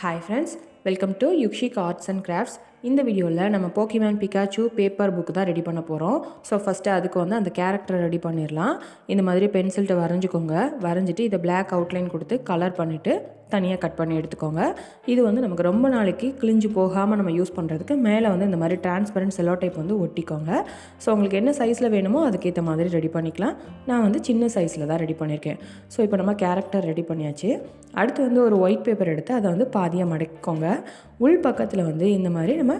Hi friends, welcome to yukshikartsandcrafts. இந்த வீடியோவில் நம்ம Pokémon Pikachu பேப்பர் புக் தான் ரெடி பண்ண போகிறோம். ஸோ ஃபஸ்ட்டு அதுக்கு வந்து அந்த கேரக்டரை ரெடி பண்ணிடலாம். இந்த மாதிரி பென்சில்கிட்ட வரைஞ்சிக்கோங்க. வரைஞ்சிட்டு இதை பிளாக் அவுட்லைன் கொடுத்து கலர் பண்ணிவிட்டு தனியாக கட் பண்ணி எடுத்துக்கோங்க. இது வந்து நமக்கு ரொம்ப நாளைக்கு கிழிஞ்சு போகாமல் நம்ம யூஸ் பண்ணுறதுக்கு மேலே வந்து இந்த மாதிரி டிரான்ஸ்பரண்ட் செல்லோ டைப் வந்து ஒட்டிக்கோங்க. ஸோ உங்களுக்கு என்ன சைஸில் வேணுமோ அதுக்கேற்ற மாதிரி ரெடி பண்ணிக்கலாம். நான் வந்து சின்ன சைஸில் தான் ரெடி பண்ணியிருக்கேன். ஸோ இப்போ நம்ம கேரக்டர் ரெடி பண்ணியாச்சு. அடுத்து வந்து ஒரு ஒயிட் பேப்பர் எடுத்து அதை வந்து பாதியாக மடக்கிக்கோங்க. உள் பக்கத்தில் வந்து இந்த மாதிரி நம்ம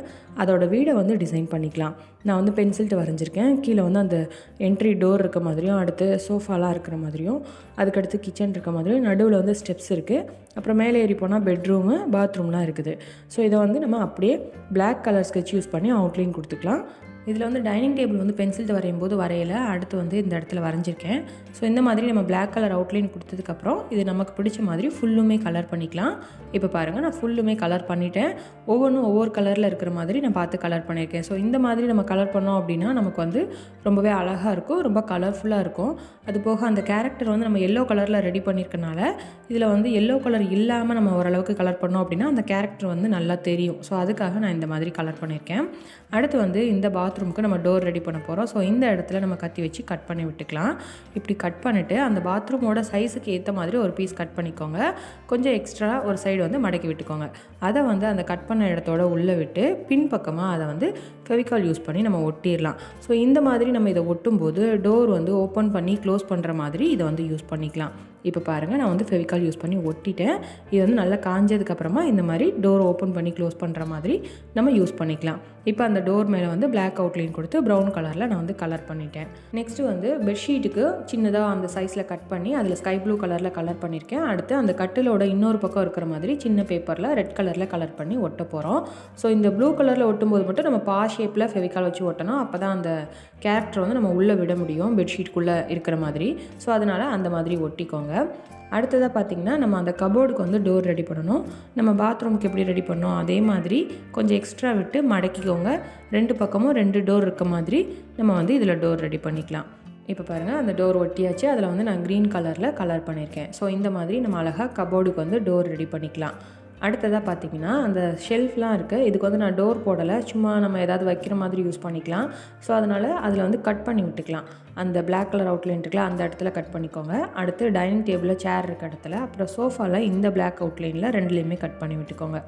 அதோட வீடை வந்து டிசைன் பண்ணிக்கலாம். நான் வந்து பென்சில்ட்டு வரைஞ்சிருக்கேன். கீழே வந்து அந்த என்ட்ரி டோர் இருக்க மாதிரியும், அடுத்து சோஃபாலாம் இருக்கிற மாதிரியும், அதுக்கடுத்து கிச்சன் இருக்க மாதிரியும், நடுவில் வந்து ஸ்டெப்ஸ் இருக்குது. அப்புறம் மேலே ஏறி போனால் பெட்ரூமு, பாத்ரூம்லாம் இருக்குது. ஸோ இதை வந்து நம்ம அப்படியே பிளாக் கலர் ஸ்கெட்ச் யூஸ் பண்ணி அவுட்லைன் கொடுத்துக்கலாம். இதில் வந்து டைனிங் டேபிள் வந்து பென்சில்ட்டு வரையும் போது வரையலை, அடுத்து வந்து இந்த இடத்துல வரைஞ்சிருக்கேன். ஸோ இந்த மாதிரி நம்ம பிளாக் கலர் அவுட்லைன் கொடுத்ததுக்கப்புறம் இது நமக்கு பிடிச்ச மாதிரி ஃபுல்லுமே கலர் பண்ணிக்கலாம். இப்போ பாருங்கள், நான் ஃபுல்லுமே கலர் பண்ணிட்டேன். ஒவ்வொன்றும் ஒவ்வொரு கலரில் இருக்கிற மாதிரி நான் பார்த்து கலர் பண்ணியிருக்கேன். ஸோ இந்த மாதிரி நம்ம கலர் பண்ணோம் அப்படின்னா நமக்கு வந்து ரொம்பவே அழகாக இருக்கும், ரொம்ப கலர்ஃபுல்லாக இருக்கும். அது போக அந்த கேரக்டர் வந்து நம்ம எல்லோ கலரில் ரெடி பண்ணியிருக்கனால இதில் வந்து எல்லோ கலர் இல்லாமல் நம்ம ஓரளவுக்கு கலர் பண்ணோம் அப்படின்னா அந்த கேரக்டர் வந்து நல்லா தெரியும். ஸோ அதுக்காக நான் இந்த மாதிரி கலர் பண்ணியிருக்கேன். அடுத்து வந்து இந்த பாத்ரூமுக்கு நம்ம டோர் ரெடி பண்ண போகிறோம். ஸோ இந்த இடத்துல நம்ம கத்தி வச்சு கட் பண்ணி விட்டுக்கலாம். இப்படி கட் பண்ணிவிட்டு அந்த பாத்ரூமோட சைஸுக்கு ஏற்ற மாதிரி ஒரு பீஸ் கட் பண்ணிக்கோங்க. கொஞ்சம் எக்ஸ்ட்ரா ஒரு சைடு வந்து மடக்கி விட்டுக்கோங்க. அதை வந்து அந்த கட் பண்ண இடத்தோட உள்ளே விட்டு பின்பக்கமாக அதை வந்து ஃபெவிகால் யூஸ் பண்ணி நம்ம ஒட்டிடலாம். ஸோ இந்த மாதிரி நம்ம இதை ஒட்டும்போது டோர் வந்து ஓப்பன் பண்ணி க்ளோஸ் பண்ணுற மாதிரி இதை வந்து யூஸ் பண்ணிக்கலாம். இப்போ பாருங்கள், நான் வந்து ஃபெவிகால் யூஸ் பண்ணி ஒட்டிட்டேன். இது வந்து நல்லா காஞ்சதுக்கப்புறமா இந்த மாதிரி டோர் ஓப்பன் பண்ணி க்ளோஸ் பண்ணுற மாதிரி நம்ம யூஸ் பண்ணிக்கலாம். இப்போ அந்த டோர் மேலே வந்து பிளாக் அவுட்லைன் கொடுத்து ப்ரௌன் கலரில் நான் வந்து கலர் பண்ணிட்டேன். நெக்ஸ்ட்டு வந்து பெட்ஷீட்டுக்கு சின்னதாக அந்த சைஸில் கட் பண்ணி அதில் ஸ்கை ப்ளூ கலரில் கலர் பண்ணியிருக்கேன். அடுத்து அந்த கட்டிலோட இன்னொரு பக்கம் இருக்கிற மாதிரி சின்ன பேப்பரில் ரெட் கலரில் கலர் பண்ணி ஒட்ட போகிறோம். ஸோ இந்த ப்ளூ கலரில் ஒட்டும்போது மட்டும் நம்ம பா ஷேப்பில் ஃபெவிகால் வச்சு ஒட்டணும். அப்போ தான் அந்த கேரக்டர் வந்து நம்ம உள்ளே விட முடியும், பெட்ஷீட்டுக்குள்ளே இருக்கிற மாதிரி. ஸோ அதனால் அந்த மாதிரி ஒட்டிக்கோங்க. அடுத்ததாக பார்த்திங்கன்னா நம்ம அந்த கபோர்டுக்கு வந்து டோர் ரெடி பண்ணணும். நம்ம பாத்ரூமுக்கு எப்படி ரெடி பண்ணோம் அதே மாதிரி கொஞ்சம் எக்ஸ்ட்ரா விட்டு மடக்கிக்கோங்க. ரெண்டு பக்கமும் 2 டோர் இருக்க மாதிரி நம்ம வந்து இதில் டோர் ரெடி பண்ணிக்கலாம். இப்போ பாருங்கள், அந்த டோர் ஒட்டியாச்சு. அதில் வந்து நான் க்ரீன் கலரில் கலர் பண்ணியிருக்கேன். ஸோ இந்த மாதிரி நம்ம அழகாக கபோர்டுக்கு வந்து டோர் ரெடி பண்ணிக்கலாம். அடுத்ததாக பார்த்திங்கன்னா அந்த ஷெல்ஃப்லாம் இருக்குது. இதுக்கு வந்து நான் டோர் போடலை, சும்மா நம்ம ஏதாவது வைக்கிற மாதிரி யூஸ் பண்ணிக்கலாம். ஸோ அதனால் அதில் வந்து கட் பண்ணி விட்டுக்கலாம். அந்த பிளாக் கலர் அவுட்லைன் இருக்குல்ல, அந்த இடத்துல கட் பண்ணிக்கோங்க. அடுத்து டைனிங் டேபிளில் சேர் இருக்க இடத்துல, அப்புறம் சோஃபாவில் இந்த பிளாக் அவுட்லைனில் ரெண்டுலேயுமே கட் பண்ணி விட்டுக்கோங்க.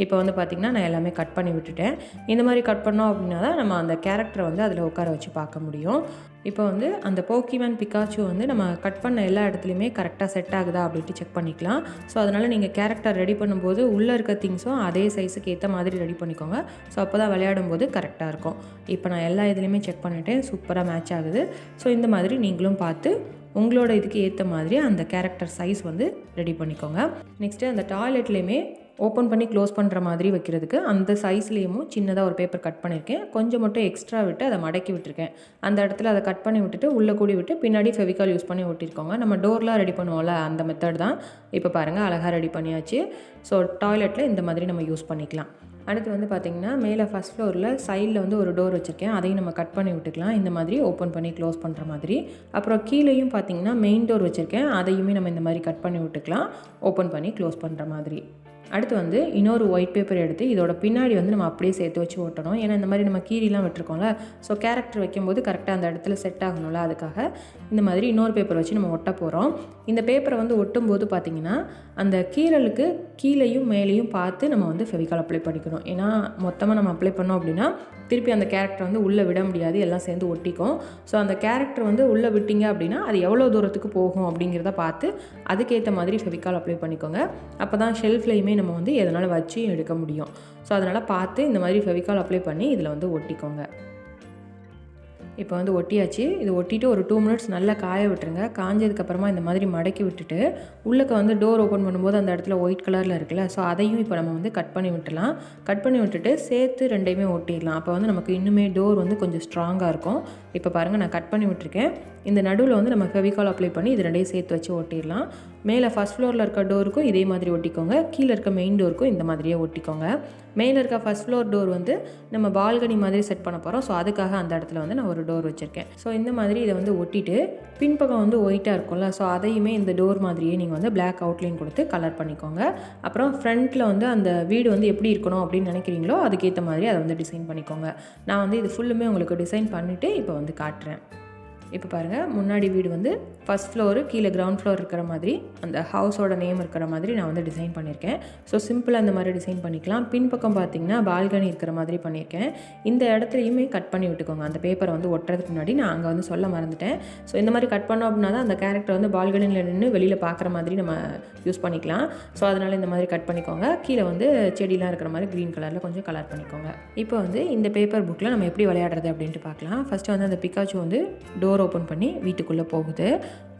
இப்போ வந்து பார்த்திங்கன்னா நான் எல்லாமே கட் பண்ணி விட்டுட்டேன். இந்த மாதிரி கட் பண்ணோம் அப்படின்னா தான் நம்ம அந்த கேரக்டரை வந்து அதில் உட்கார வச்சு பார்க்க முடியும். இப்போ வந்து அந்த Pokémon Pikachu வந்து நம்ம கட் பண்ண எல்லா இடத்துலையுமே கரெக்டாக செட் ஆகுதா அப்படின்ட்டு செக் பண்ணிக்கலாம். ஸோ அதனால் நீங்கள் கேரக்டர் ரெடி பண்ணும்போது உள்ளே இருக்க திங்ஸும் அதே சைஸுக்கு ஏற்ற மாதிரி ரெடி பண்ணிக்கோங்க. ஸோ அப்போ தான் விளையாடும் போது கரெக்டாக இருக்கும். இப்போ நான் எல்லா இதுலேயுமே செக் பண்ணிவிட்டேன், சூப்பராக மேட்ச் ஆகுது. ஸோ இந்த மாதிரி நீங்களும் பார்த்து உங்களோட இதுக்கு ஏற்ற மாதிரி அந்த கேரக்டர் சைஸ் வந்து ரெடி பண்ணிக்கோங்க. நெக்ஸ்ட்டு அந்த டாய்லெட்லேயுமே ஓப்பன் பண்ணி க்ளோஸ் பண்ணுற மாதிரி வைக்கிறதுக்கு அந்த சைஸ்லேயும் சின்னதாக ஒரு பேப்பர் கட் பண்ணியிருக்கேன். கொஞ்சம் மட்டும் எக்ஸ்ட்ரா விட்டு அதை மடக்கி விட்டுருக்கேன். அந்த இடத்துல அதை கட் பண்ணி விட்டுட்டு உள்ளே கூடி விட்டு பின்னாடி ஃபெவிகால் யூஸ் பண்ணி ஒட்டியிருக்கோங்க. நம்ம டோர்லாம் ரெடி பண்ணுவோம்ல, அந்த மெத்தட் தான். இப்போ பாருங்கள், அழகாக ரெடி பண்ணியாச்சு. ஸோ டாய்லெட்டில் இந்த மாதிரி நம்ம யூஸ் பண்ணிக்கலாம். அடுத்து வந்து பார்த்திங்கன்னா மேலே ஃபஸ்ட் ஃப்ளோரில் சைடில் வந்து ஒரு டோர் வச்சுருக்கேன். அதையும் நம்ம கட் பண்ணி விட்டுக்கலாம், இந்த மாதிரி ஓப்பன் பண்ணி க்ளோஸ் பண்ணுற மாதிரி. அப்புறம் கீழேயும் பார்த்திங்கன்னா மெயின் டோர் வச்சுருக்கேன். அதையுமே நம்ம இந்த மாதிரி கட் பண்ணி விட்டுக்கலாம், ஓப்பன் பண்ணி க்ளோஸ் பண்ணுற மாதிரி. அடுத்து வந்து இன்னொரு ஒயிட் பேப்பர் எடுத்து இதோட பின்னாடி வந்து நம்ம அப்படியே சேர்த்து வச்சு ஒட்டணும். ஏன்னா இந்த மாதிரி நம்ம கீரிலாம் விட்டுருக்கோம்ல, ஸோ கேரக்டர் வைக்கும்போது கரெக்டாக அந்த இடத்துல செட் ஆகணும்ல, அதுக்காக இந்த மாதிரி இன்னொரு பேப்பர் வச்சு நம்ம ஒட்ட போகிறோம். இந்த பேப்பரை வந்து ஒட்டும்போது பார்த்திங்கன்னா அந்த கீரலுக்கு கீழேயும் மேலேயும் பார்த்து நம்ம வந்து ஃபெவிகால் அப்ளை பண்ணிக்கணும். ஏன்னா மொத்தமாக நம்ம அப்ளை பண்ணோம் அப்படின்னா திருப்பி அந்த கேரக்டர் வந்து உள்ளே விட முடியாது, எல்லாம் சேர்ந்து ஒட்டிக்கும். ஸோ அந்த கேரக்டர் வந்து உள்ளே விட்டிங்க அப்படின்னா அது எவ்வளோ தூரத்துக்கு போகும் அப்படிங்கிறத பார்த்து அதுக்கேற்ற மாதிரி ஃபெவிகால் அப்ளை பண்ணிக்கோங்க. அப்போ தான் ஷெல்ஃப்லேயுமே நம்ம வந்து எதனால் வச்சு எடுக்க முடியும். ஸோ அதனால் பார்த்து இந்த மாதிரி ஃபெவிகால் அப்ளை பண்ணி இதில் வந்து ஒட்டிக்கோங்க. இப்போ வந்து ஒட்டியாச்சு. இது ஒட்டிட்டு ஒரு 2 மினிட்ஸ் நல்லா காய விட்டுருங்க. காஞ்சதுக்கப்புறமா இந்த மாதிரி மடக்கி விட்டுட்டு உள்ளுக்கு வந்து டோர் ஓப்பன் பண்ணும்போது அந்த இடத்துல ஒயிட் கலரில் இருக்குல்ல, ஸோ அதையும் இப்போ நம்ம வந்து கட் பண்ணி விட்டுலாம். கட் பண்ணி விட்டுட்டு சேர்த்து ரெண்டையுமே ஒட்டிடலாம். அப்போ வந்து நமக்கு இன்னுமே டோர் வந்து கொஞ்சம் ஸ்ட்ராங்காக இருக்கும். இப்போ பாருங்கள், நான் கட் பண்ணி விட்டுருக்கேன். இந்த நடுவில் வந்து நம்ம ஃபெவிகால் அப்ளை பண்ணி இது ரெண்டையும் சேர்த்து வச்சு ஒட்டிடலாம். மேலே ஃபஸ்ட் ஃப்ளோரில் இருக்க டோருக்கும் இதே மாதிரி ஒட்டிக்கோங்க, கீழே இருக்க மெயின் டோருக்கும் இந்த மாதிரியே ஒட்டிக்கோங்க. மேலே இருக்க ஃபஸ்ட் ஃப்ளோர் டோர் வந்து நம்ம பால்கனி மாதிரி செட் பண்ண போகிறோம். ஸோ அதுக்காக அந்த இடத்துல வந்து நான் ஒரு டோர் வச்சுருக்கேன். ஸோ இந்த மாதிரி இதை வந்து ஒட்டிட்டு பின்பக்கம் வந்து ஒயிட்டாக இருக்கும்ல, ஸோ அதையுமே இந்த டோர் மாதிரியே நீங்கள் வந்து பிளாக் அவுட்லைன் கொடுத்து கலர் பண்ணிக்கோங்க. அப்புறம் ஃப்ரண்ட்டில் வந்து அந்த வீடு வந்து எப்படி இருக்கணும் அப்படின்னு நினைக்கிறீங்களோ அதுக்கேற்ற மாதிரி அதை வந்து டிசைன் பண்ணிக்கோங்க. நான் வந்து இது ஃபுல்லுமே உங்களுக்கு டிசைன் பண்ணிவிட்டு இப்போ வந்து காட்டுறேன். இப்போ பாருங்கள், முன்னாடி வீடு வந்து ஃபஸ்ட் ஃப்ளோரு, கீழே கிரவுண்ட் ஃப்ளோர் இருக்கிற மாதிரி அந்த ஹவுஸோட நேம் இருக்கிற மாதிரி நான் வந்து டிசைன் பண்ணியிருக்கேன். ஸோ சிம்பிளாக அந்த மாதிரி டிசைன் பண்ணிக்கலாம். பின்பக்கம் பார்த்திங்கன்னா பால்கனி இருக்கிற மாதிரி பண்ணியிருக்கேன். இந்த இடத்துலையுமே கட் பண்ணி விட்டுக்கோங்க. அந்த பேப்பரை வந்து ஒட்டுறதுக்கு முன்னாடி நான் அங்கே வந்து சொல்ல மறந்துட்டேன். ஸோ இந்த மாதிரி கட் பண்ணோம் அப்படின்னா தான் அந்த கேரக்டர் வந்து பால்கனியில் நின்று வெளியில் பார்க்குற மாதிரி நம்ம யூஸ் பண்ணிக்கலாம். ஸோ அதனால் இந்த மாதிரி கட் பண்ணிக்கோங்க. கீழே வந்து செடிலாம் இருக்கிற மாதிரி க்ரீன் கலரில் கொஞ்சம் கலர் பண்ணிக்கோங்க. இப்போ வந்து இந்த பேப்பர் புக்கில் நம்ம எப்படி விளையாடுறது அப்படின்ட்டு பார்க்கலாம். ஃபஸ்ட்டு வந்து அந்த பிக்காச்சு வந்து டோர் ஓப்பன் பண்ணி வீட்டுக்குள்ளே போகுது.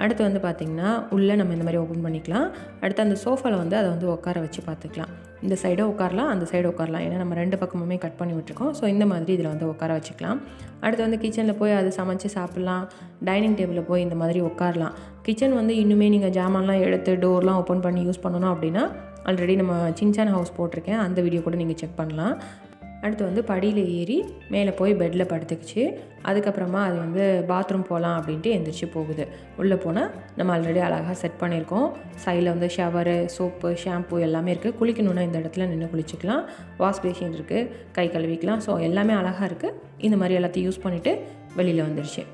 அடுத்து வந்து பார்த்திங்கன்னா உள்ளே நம்ம இந்த மாதிரி ஓப்பன் பண்ணிக்கலாம். அடுத்து அந்த சோஃபாவில் வந்து அதை வந்து உட்கார வச்சு பார்த்துக்கலாம். இந்த சைடை உட்காரலாம், அந்த சைடு உட்காரலாம். ஏன்னா நம்ம 2 பக்கமுமே கட் பண்ணி விட்டுருக்கோம். ஸோ இந்த மாதிரி இதில் வந்து உட்கார வச்சுக்கலாம். அடுத்து வந்து கிச்சனில் போய் அது சமைச்சு சாப்பிட்லாம். டைனிங் டேபிளில் போய் இந்த மாதிரி உட்காரலாம். கிச்சன் வந்து இன்னுமே நீங்கள் ஜாமான்லாம் எடுத்து டோர்லாம் ஓப்பன் பண்ணி யூஸ் பண்ணணும் அப்படின்னா ஆல்ரெடி நம்ம சின்சான் ஹவுஸ் போட்டிருக்கேன், அந்த வீடியோ கூட நீங்கள் செக் பண்ணலாம். அடுத்து வந்து படியில் ஏறி மேலே போய் பெட்டில் படுத்துக்கிச்சு. அதுக்கப்புறமா அது வந்து பாத்ரூம் போகலாம் அப்படின்ட்டு எந்திரிச்சு போகுது. உள்ளே போனால் நம்ம ஆல்ரெடி அழகாக செட் பண்ணியிருக்கோம். சைடில் வந்து ஷவரு, சோப்பு, ஷாம்பு எல்லாமே இருக்குது. குளிக்கணுன்னா இந்த இடத்துல நின்று குளிச்சிக்கலாம். வாஷ் பேஷன் இருக்குது, கை கழுவிக்கலாம். ஸோ எல்லாமே அழகாக இருக்குது. இந்த மாதிரி எல்லாத்தையும் யூஸ் பண்ணிவிட்டு வெளியில் வந்துடுச்சு.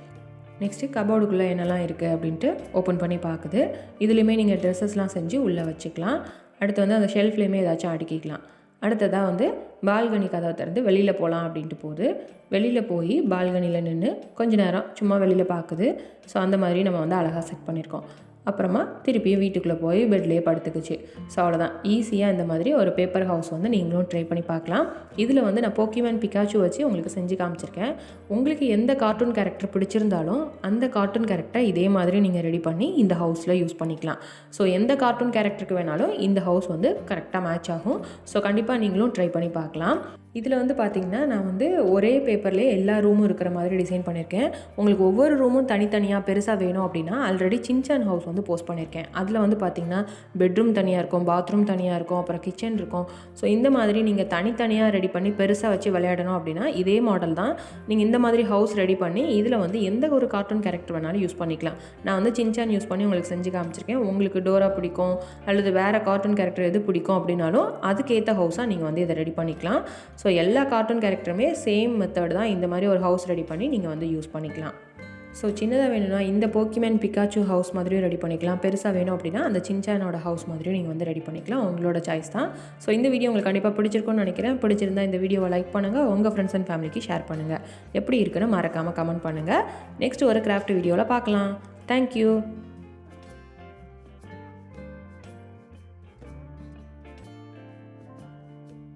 நெக்ஸ்ட்டு கபோர்டுக்குள்ளே என்னெல்லாம் இருக்குது அப்படின்ட்டு ஓப்பன் பண்ணி பார்க்குது. இதுலேயுமே நீங்கள் ட்ரெஸ்ஸஸ்லாம் செஞ்சு உள்ளே வச்சுக்கலாம். அடுத்து வந்து அந்த ஷெல்ஃப்லேயுமே ஏதாச்சும் அடுக்கிக்கலாம். அடுத்ததாக வந்து பால்கனி கதவை திறந்து வெளியில் போகலாம் அப்படின்ட்டு போகுது. வெளியில் போய் பால்கனியில் நின்று கொஞ்ச நேரம் சும்மா வெளியில் பார்க்குது. ஸோ அந்த மாதிரி நம்ம வந்து அழகாக செட் பண்ணியிருக்கோம். அப்புறமா திருப்பியும் வீட்டுக்குள்ளே போய் பெட்லேயே படுத்துக்குச்சு. ஸோ அவ்வளோதான். ஈஸியாக இந்த மாதிரி ஒரு பேப்பர் ஹவுஸ் வந்து நீங்களும் ட்ரை பண்ணி பார்க்கலாம். இதில் வந்து நான் போக்கிமான் பிகாச்சு வச்சு உங்களுக்கு செஞ்சு காமிச்சிருக்கேன். உங்களுக்கு எந்த கார்ட்டூன் கேரக்டர் பிடிச்சிருந்தாலும் அந்த கார்ட்டூன் கேரக்டரை இதே மாதிரி நீங்கள் ரெடி பண்ணி இந்த ஹவுஸில் யூஸ் பண்ணிக்கலாம். ஸோ எந்த கார்ட்டூன் கேரக்டருக்கு வேணாலும் இந்த ஹவுஸ் வந்து கரெக்டாக மேட்ச் ஆகும். ஸோ கண்டிப்பாக நீங்களும் ட்ரை பண்ணி பார்க்கலாம். இதில் வந்து பார்த்திங்கன்னா நான் வந்து ஒரே பேப்பர்லேயே எல்லா ரூமும் இருக்கிற மாதிரி டிசைன் பண்ணியிருக்கேன். உங்களுக்கு ஒவ்வொரு ரூமும் தனித்தனியாக பெருசாக வேணும் அப்படின்னா ஆல்ரெடி சின்சான் ஹவுஸ் வந்து போஸ்ட் பண்ணியிருக்கேன். அதில் வந்து பார்த்திங்கன்னா பெட்ரூம் தனியாக இருக்கும், பாத்ரூம் தனியாக இருக்கும், அப்புறம் கிச்சன் இருக்கும். ஸோ இந்த மாதிரி நீங்கள் தனித்தனியாக ரெடி பண்ணி பெருசாக வச்சு விளையாடணும் அப்படின்னா இதே மாடல் தான். நீங்கள் இந்த மாதிரி ஹவுஸ் ரெடி பண்ணி இதில் வந்து எந்த ஒரு கார்ட்டூன் கேரக்டர் வேணாலும் யூஸ் பண்ணிக்கலாம். நான் வந்து சின்சான் யூஸ் பண்ணி உங்களுக்கு செஞ்சு காமிச்சிருக்கேன். உங்களுக்கு டோரா பிடிக்கும் அல்லது வேறு கார்ட்டூன் கேரக்டர் எது பிடிக்கும் அப்படின்னாலும் அதுக்கேற்ற ஹவுஸாக நீங்கள் வந்து இதை ரெடி பண்ணிக்கலாம். ஸோ எல்லா கார்ட்டூன் கேரக்டருமே சேம் மெத்தட் தான். இந்த மாதிரி ஒரு ஹவுஸ் ரெடி பண்ணி நீங்கள் வந்து யூஸ் பண்ணிக்கலாம். ஸோ சின்னதாக வேணும்னா இந்த போக்கிமேன் பிகாச்சு ஹவுஸ் மாதிரியும் ரெடி பண்ணிக்கலாம். பெருசாக வேணும் அப்படின்னா அந்த சின்சானோட ஹவுஸ் மாதிரியும் நீங்கள் வந்து ரெடி பண்ணிக்கலாம். உங்களோட சாய்ஸ் தான். ஸோ இந்த வீடியோ உங்களுக்கு கண்டிப்பாக பிடிச்சிருக்கும்னு நினைக்கிறேன். பிடிச்சிருந்தா இந்த வீடியோவை லைக் பண்ணுங்கள், உங்கள் ஃப்ரெண்ட்ஸ் அண்ட் ஃபேமிலிக்கு ஷேர் பண்ணுங்கள். எப்படி இருக்குன்னு மறக்காமல் கமெண்ட் பண்ணுங்கள். நெக்ஸ்ட் ஒரு கிராஃப்ட் வீடியோவில் பார்க்கலாம். தேங்க்யூ.